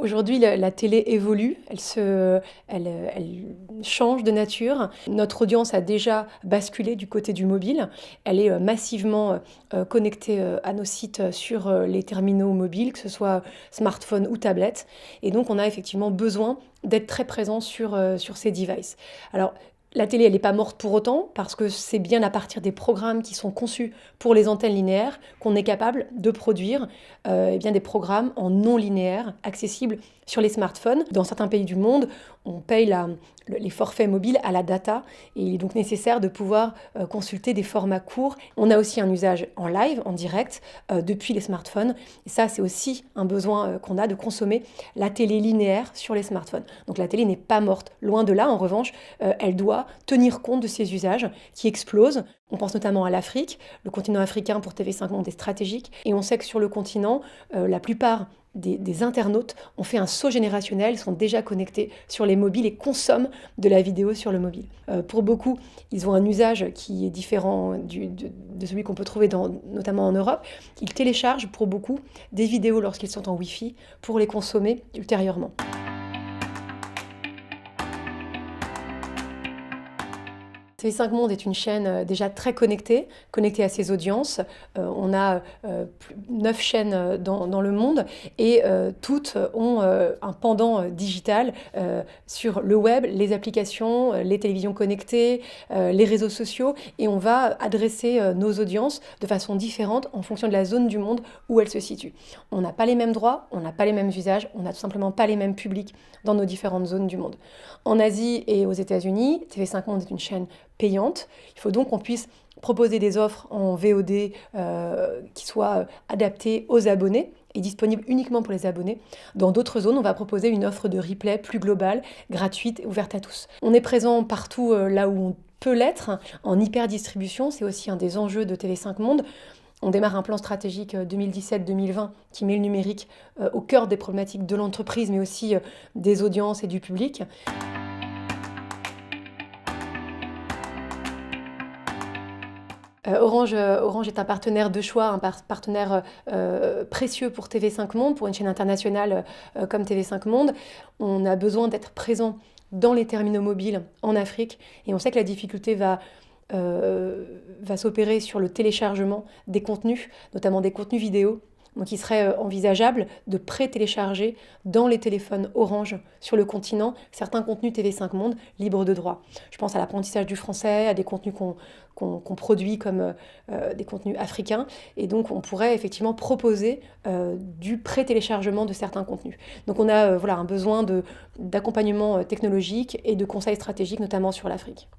Aujourd'hui, la télé évolue, elle change de nature. Notre audience a déjà basculé du côté du mobile. Elle est massivement connectée à nos sites sur les terminaux mobiles, que ce soit smartphone ou tablette. Et donc, on a effectivement besoin d'être très présent sur ces devices. Alors, la télé, elle n'est pas morte pour autant, parce que c'est bien à partir des programmes qui sont conçus pour les antennes linéaires qu'on est capable de produire eh bien des programmes en non linéaire, accessibles sur les smartphones. Dans certains pays du monde, on paye les forfaits mobiles à la data, et il est donc nécessaire de pouvoir consulter des formats courts. On a aussi un usage en live, en direct, depuis les smartphones. Et ça, c'est aussi un besoin qu'on a de consommer la télé linéaire sur les smartphones. Donc la télé n'est pas morte. Loin de là, en revanche, elle doit tenir compte de ces usages qui explosent. On pense notamment à l'Afrique. Le continent africain pour TV5 Monde est stratégique. Et on sait que sur le continent, la plupart des internautes ont fait un saut générationnel, sont déjà connectés sur les mobiles et consomment de la vidéo sur le mobile. Pour beaucoup, ils ont un usage qui est différent de celui qu'on peut trouver notamment en Europe. Ils téléchargent pour beaucoup des vidéos lorsqu'ils sont en Wi-Fi pour les consommer ultérieurement. TV5 Monde est une chaîne déjà très connectée à ses audiences. On a 9 chaînes dans le monde et toutes ont un pendant digital sur le web, les applications, les télévisions connectées, les réseaux sociaux, et on va adresser nos audiences de façon différente en fonction de la zone du monde où elles se situent. On n'a pas les mêmes droits, on n'a pas les mêmes usages, on n'a tout simplement pas les mêmes publics dans nos différentes zones du monde. En Asie et aux États-Unis, TV5 Monde est une chaîne payante. Il faut donc qu'on puisse proposer des offres en VOD qui soient adaptées aux abonnés et disponibles uniquement pour les abonnés. Dans d'autres zones, on va proposer une offre de replay plus globale, gratuite et ouverte à tous. On est présent partout là où on peut l'être, en hyper-distribution. C'est aussi un des enjeux de TV5 Monde. On démarre un plan stratégique 2017-2020 qui met le numérique au cœur des problématiques de l'entreprise, mais aussi des audiences et du public. Orange est un partenaire de choix, un partenaire précieux pour TV5 Monde, pour une chaîne internationale comme TV5 Monde. On a besoin d'être présent dans les terminaux mobiles en Afrique, et on sait que la difficulté va s'opérer sur le téléchargement des contenus, notamment des contenus vidéo. Donc il serait envisageable de pré-télécharger dans les téléphones Orange sur le continent certains contenus TV5 Monde libres de droit. Je pense à l'apprentissage du français, à des contenus qu'on produit comme des contenus africains. Et donc on pourrait effectivement proposer du pré-téléchargement de certains contenus. Donc on a un besoin d'accompagnement technologique et de conseils stratégiques, notamment sur l'Afrique.